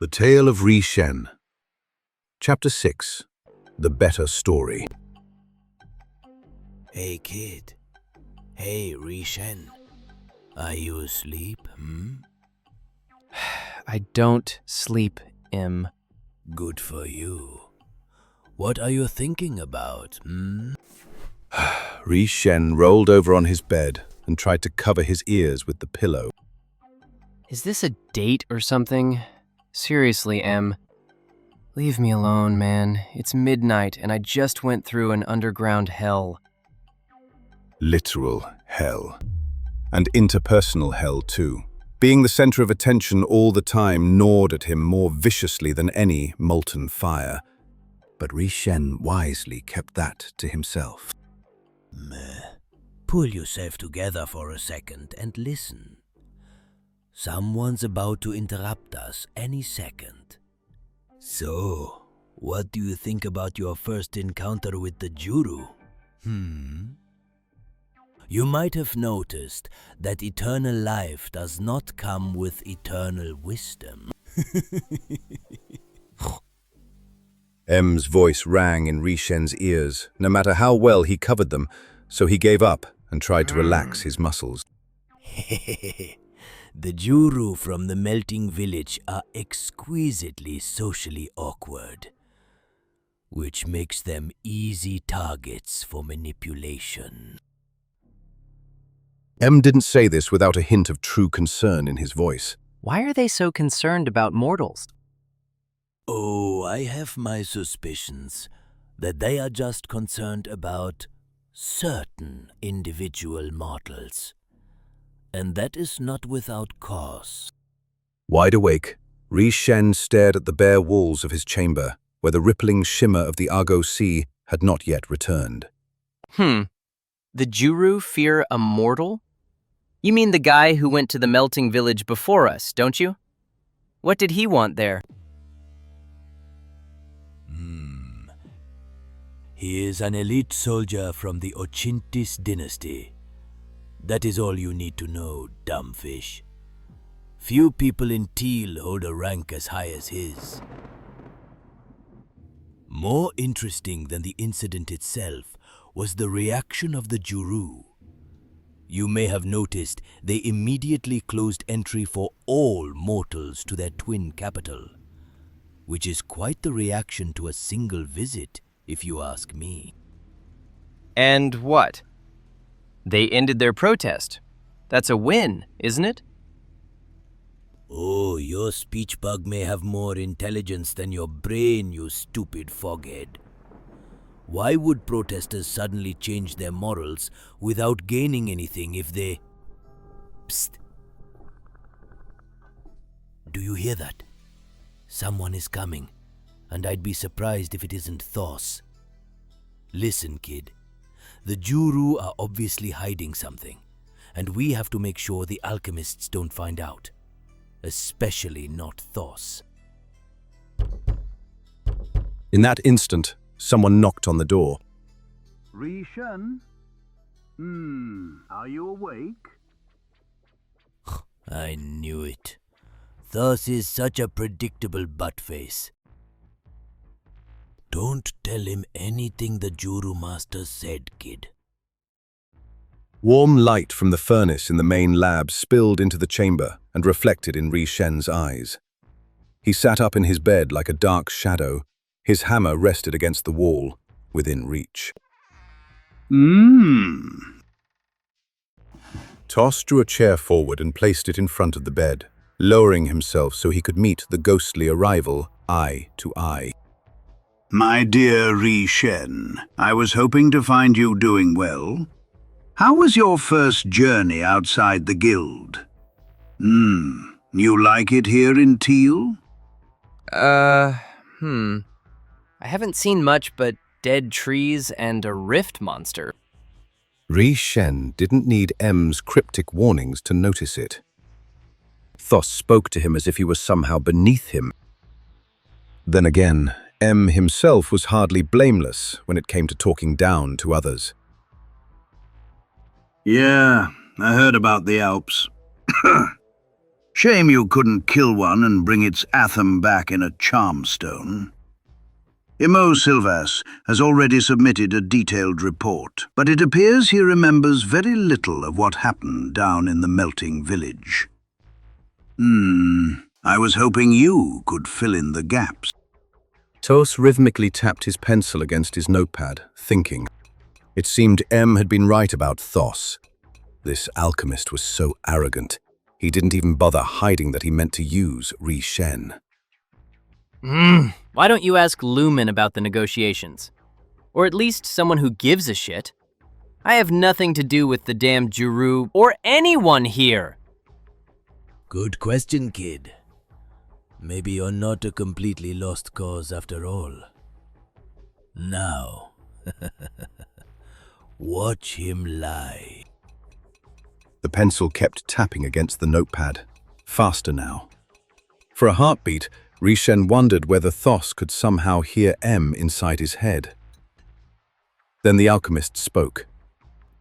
The Tale of Rhy Shen. Chapter 6. The Better Story. Hey kid. Hey Rhy Shen. Are you asleep, I don't sleep, Im. Good for you. What are you thinking about, Rhy Shen rolled over on his bed and tried to cover his ears with the pillow. Is this a date or something? Seriously, Em. Leave me alone, man. It's midnight and I just went through an underground hell. Literal hell. And interpersonal hell, too. Being the center of attention all the time gnawed at him more viciously than any molten fire. But Rhy Shen wisely kept that to himself. Pull yourself together for a second and listen. Someone's about to interrupt us any second. So, what do you think about your first encounter with the Juru? You might have noticed that eternal life does not come with eternal wisdom. M's voice rang in Rhy Shen's ears, no matter how well he covered them, so he gave up and tried to relax his muscles. The Juru from the melting village are exquisitely socially awkward, which makes them easy targets for manipulation. M didn't say this without a hint of true concern in his voice. Why are they so concerned about mortals? Oh, I have my suspicions that they are just concerned about certain individual mortals. And that is not without cause. Wide awake, Rhy Shen stared at the bare walls of his chamber, where the rippling shimmer of the Argo Sea had not yet returned. The Juru fear a mortal? You mean the guy who went to the melting village before us, don't you? What did he want there? He is an elite soldier from the Ochintis dynasty. That is all you need to know, dumb fish. Few people in Teal hold a rank as high as his. More interesting than the incident itself was the reaction of the Juru. You may have noticed they immediately closed entry for all mortals to their twin capital, which is quite the reaction to a single visit, if you ask me. And what? They ended their protest. That's a win, isn't it? Oh, your speech bug may have more intelligence than your brain, you stupid foghead. Why would protesters suddenly change their morals without gaining anything if they... Psst. Do you hear that? Someone is coming, and I'd be surprised if it isn't Thos. Listen, kid. The Juru are obviously hiding something, and we have to make sure the Alchemists don't find out. Especially not Thos. In that instant, someone knocked on the door. Rhy Shen? Are you awake? I knew it. Thos is such a predictable buttface. Don't tell him anything the Juru Master said, kid. Warm light from the furnace in the main lab spilled into the chamber and reflected in Rhy Shen's eyes. He sat up in his bed like a dark shadow. His hammer rested against the wall, within reach. Thos drew a chair forward and placed it in front of the bed, lowering himself so he could meet the ghostly arrival eye to eye. My dear Rhy Shen, I was hoping to find you doing well. How was your first journey outside the guild? You like it here in Teal? I haven't seen much but dead trees and a rift monster. Rhy Shen didn't need M's cryptic warnings to notice it. Thos spoke to him as if he was somehow beneath him. Then again, M himself was hardly blameless when it came to talking down to others. Yeah, I heard about the Alps. Shame you couldn't kill one and bring its atom back in a charm stone. Imo Silvas has already submitted a detailed report, but it appears he remembers very little of what happened down in the melting village. I was hoping you could fill in the gaps. Thos rhythmically tapped his pencil against his notepad, thinking. It seemed M had been right about Thos. This alchemist was so arrogant. He didn't even bother hiding that he meant to use Rhy Shen. Why don't you ask Lumen about the negotiations? Or at least someone who gives a shit. I have nothing to do with the damn Juru or anyone here. Good question, kid. Maybe you're not a completely lost cause after all. Now, watch him lie. The pencil kept tapping against the notepad, faster now. For a heartbeat, Rhy Shen wondered whether Thos could somehow hear M inside his head. Then the alchemist spoke.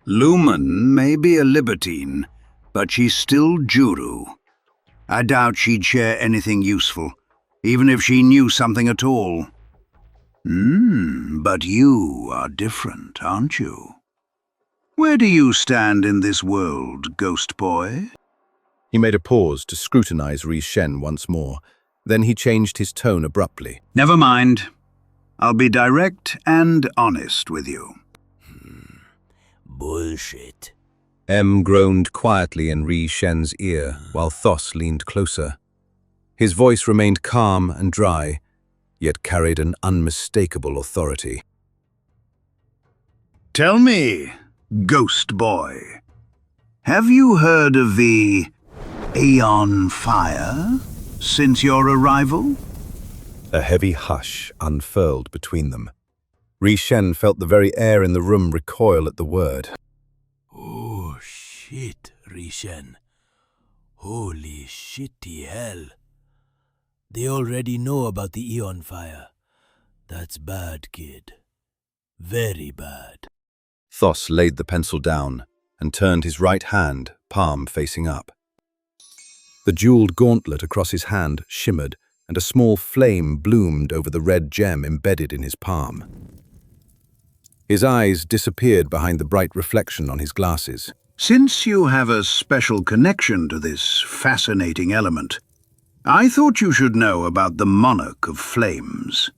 Lumen may be a libertine, but she's still Juru. I doubt she'd share anything useful, even if she knew something at all. But you are different, aren't you? Where do you stand in this world, ghost boy? He made a pause to scrutinize Rhy Shen once more. Then he changed his tone abruptly. Never mind. I'll be direct and honest with you. Bullshit. M groaned quietly in Rhy Shen's ear while Thos leaned closer. His voice remained calm and dry, yet carried an unmistakable authority. Tell me, ghost boy, have you heard of the Aeonfire since your arrival? A heavy hush unfurled between them. Rhy Shen felt the very air in the room recoil at the word. Oh shit, Rhy Shen. Holy shitty hell. They already know about the Aeonfire. That's bad, kid. Very bad. Thos laid the pencil down and turned his right hand, palm facing up. The jeweled gauntlet across his hand shimmered, and a small flame bloomed over the red gem embedded in his palm. His eyes disappeared behind the bright reflection on his glasses. Since you have a special connection to this fascinating element, I thought you should know about the Monarch of Flames.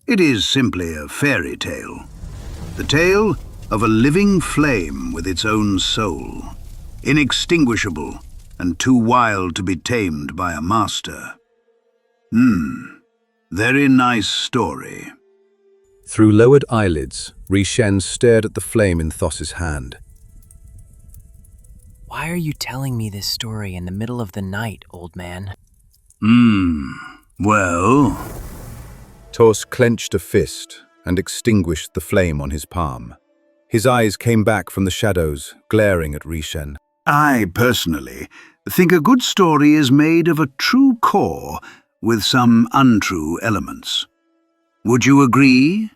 It is simply a fairy tale. The tale of a living flame with its own soul, inextinguishable and too wild to be tamed by a master. Very nice story. Through lowered eyelids, Rhy Shen stared at the flame in Thos's hand. Why are you telling me this story in the middle of the night, old man? Well... Thos clenched a fist and extinguished the flame on his palm. His eyes came back from the shadows, glaring at Rhy Shen. I, personally, think a good story is made of a true core with some untrue elements. Would you agree?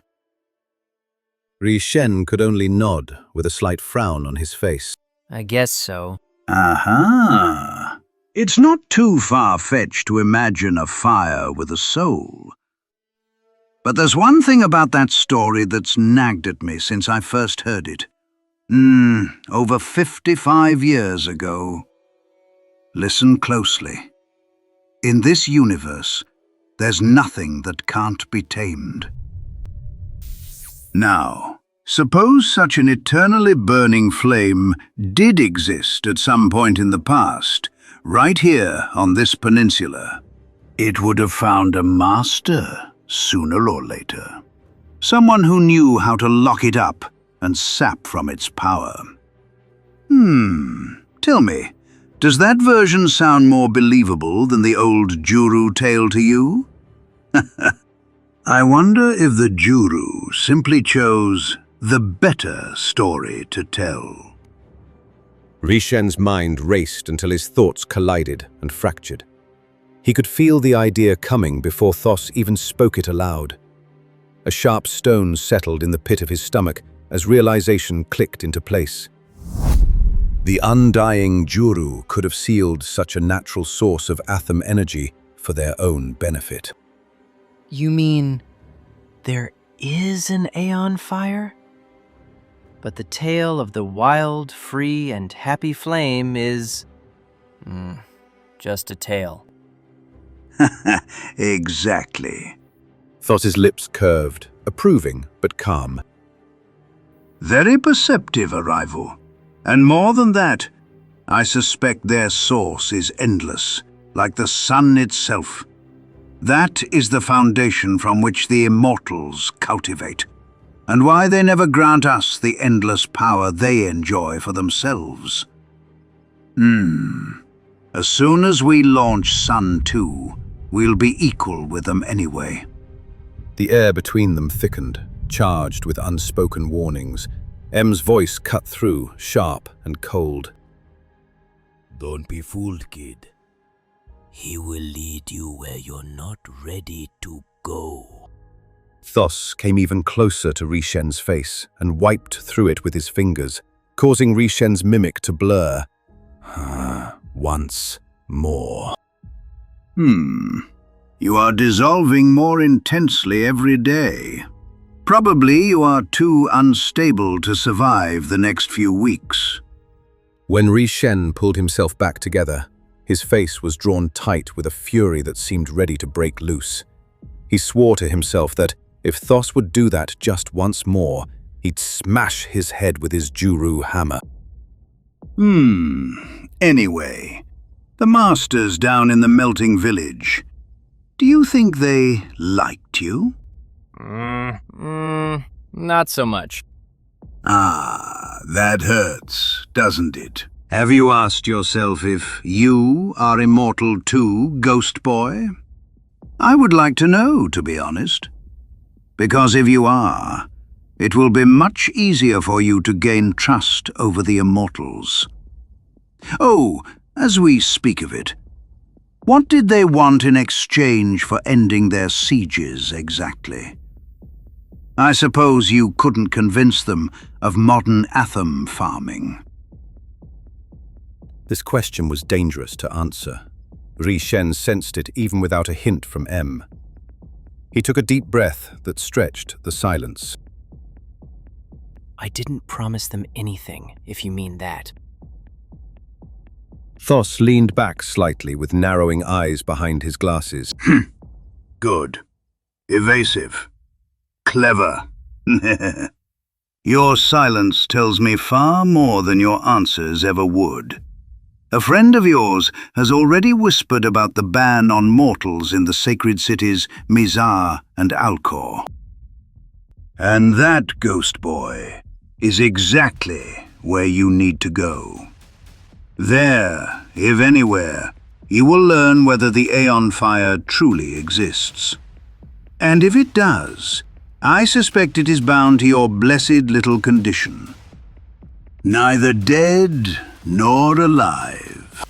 Rhy Shen could only nod, with a slight frown on his face. I guess so. Aha! It's not too far-fetched to imagine a fire with a soul. But there's one thing about that story that's nagged at me since I first heard it. Over 55 years ago. Listen closely. In this universe, there's nothing that can't be tamed. Now, suppose such an eternally burning flame did exist at some point in the past, right here on this peninsula. It would have found a master sooner or later. Someone who knew how to lock it up and sap from its power. Tell me, does that version sound more believable than the old Juru tale to you? I wonder if the Juru simply chose the better story to tell. Rhy Shen's mind raced until his thoughts collided and fractured. He could feel the idea coming before Thos even spoke it aloud. A sharp stone settled in the pit of his stomach as realization clicked into place. The undying Juru could have sealed such a natural source of Atham energy for their own benefit. You mean there is an Aeonfire? But the tale of the wild, free, and happy flame is... just a tale. Exactly. Thos's lips curved, approving but calm. Very perceptive arrival. And more than that, I suspect their source is endless, like the sun itself. That is the foundation from which the immortals cultivate, and why they never grant us the endless power they enjoy for themselves. As soon as we launch Sun 2, we'll be equal with them anyway. The air between them thickened, charged with unspoken warnings. M's voice cut through, sharp and cold. Don't be fooled, kid. He will lead you where you're not ready to go. Thos came even closer to Rhy Shen's face and wiped through it with his fingers, causing Rhy Shen's mimic to blur. Once more. You are dissolving more intensely every day. Probably you are too unstable to survive the next few weeks. When Rhy Shen pulled himself back together, his face was drawn tight with a fury that seemed ready to break loose. He swore to himself that if Thos would do that just once more, he'd smash his head with his Juru hammer. Anyway, the masters down in the melting village, do you think they liked you? Not so much. That hurts, doesn't it? Have you asked yourself if you are immortal too, Ghost Boy? I would like to know, to be honest. Because if you are, it will be much easier for you to gain trust over the immortals. Oh, as we speak of it, what did they want in exchange for ending their sieges exactly? I suppose you couldn't convince them of modern Atham farming. This question was dangerous to answer. Rhy Shen sensed it even without a hint from M. He took a deep breath that stretched the silence. I didn't promise them anything, if you mean that. Thos leaned back slightly with narrowing eyes behind his glasses. Good. Evasive. Clever. Your silence tells me far more than your answers ever would. A friend of yours has already whispered about the ban on mortals in the sacred cities Mizar and Alcor. And that, Ghost Boy, is exactly where you need to go. There, if anywhere, you will learn whether the Aeonfire truly exists. And if it does, I suspect it is bound to your blessed little condition. Neither dead nor alive.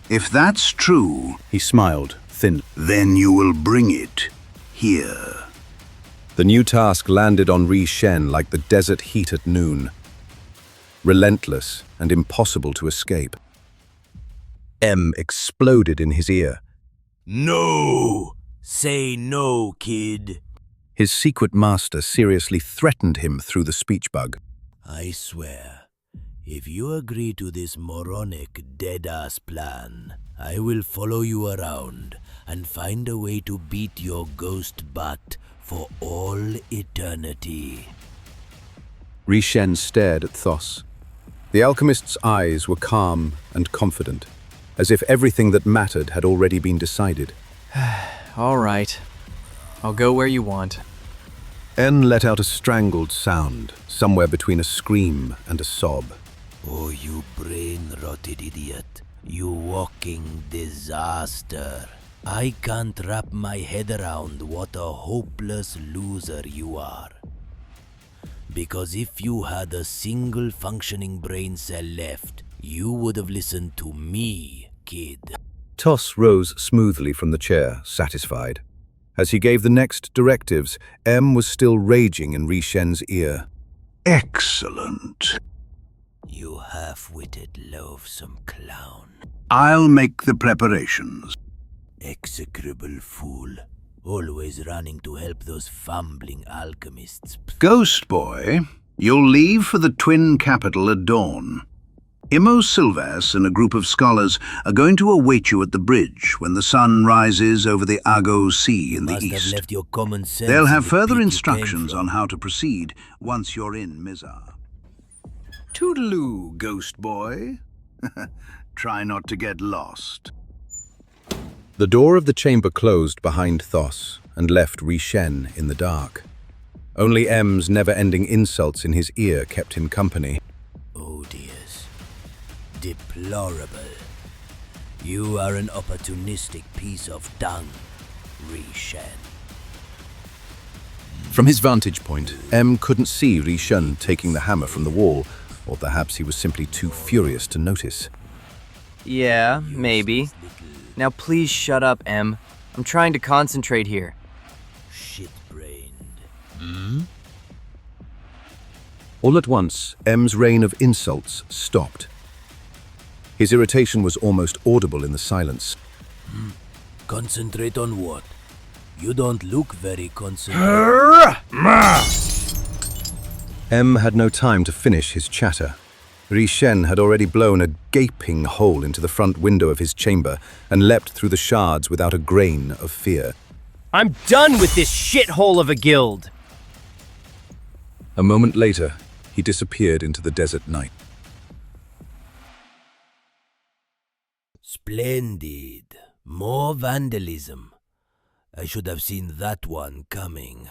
If that's true, He smiled, thin. then you will bring it here. The new task landed on Rhy Shen like the desert heat at noon. Relentless and impossible to escape. M exploded in his ear. No! Say no, kid. His secret master seriously threatened him through the speech bug. I swear, if you agree to this moronic, dead-ass plan, I will follow you around and find a way to beat your ghost butt for all eternity. Rhy Shen stared at Thos. The alchemist's eyes were calm and confident, as if everything that mattered had already been decided. All right. I'll go where you want. N let out a strangled sound, somewhere between a scream and a sob. Oh, you brain-rotted idiot. You walking disaster. I can't wrap my head around what a hopeless loser you are. Because if you had a single functioning brain cell left, you would have listened to me, kid. Thos rose smoothly from the chair, satisfied. As he gave the next directives, M was still raging in Rhy Shen's ear. Excellent. You half-witted, loathsome clown. I'll make the preparations. Execrable fool. Always running to help those fumbling alchemists. Ghost Boy, you'll leave for the twin capital at dawn. Imo Silvas and a group of scholars are going to await you at the bridge when the sun rises over the Ago Sea in the Must have east. left your common sense They'll have in the further pit you instructions came on from. how to proceed once you're in Mizar. Toodaloo, Ghost Boy. Try not to get lost. The door of the chamber closed behind Thos and left Rhy Shen in the dark. Only M's never-ending insults in his ear kept him company. Odious. Deplorable. You are an opportunistic piece of dung, Rhy Shen. From his vantage point, M couldn't see Rhy Shen taking the hammer from the wall, or perhaps he was simply too furious to notice. Yeah, maybe. Now please shut up, M. I'm trying to concentrate here. Shit-brained. All at once, M's rain of insults stopped. His irritation was almost audible in the silence. Concentrate on what? You don't look very concentrated. M had no time to finish his chatter. Rhy Shen had already blown a gaping hole into the front window of his chamber and leapt through the shards without a grain of fear. I'm done with this shithole of a guild! A moment later, he disappeared into the desert night. Splendid. More vandalism. I should have seen that one coming.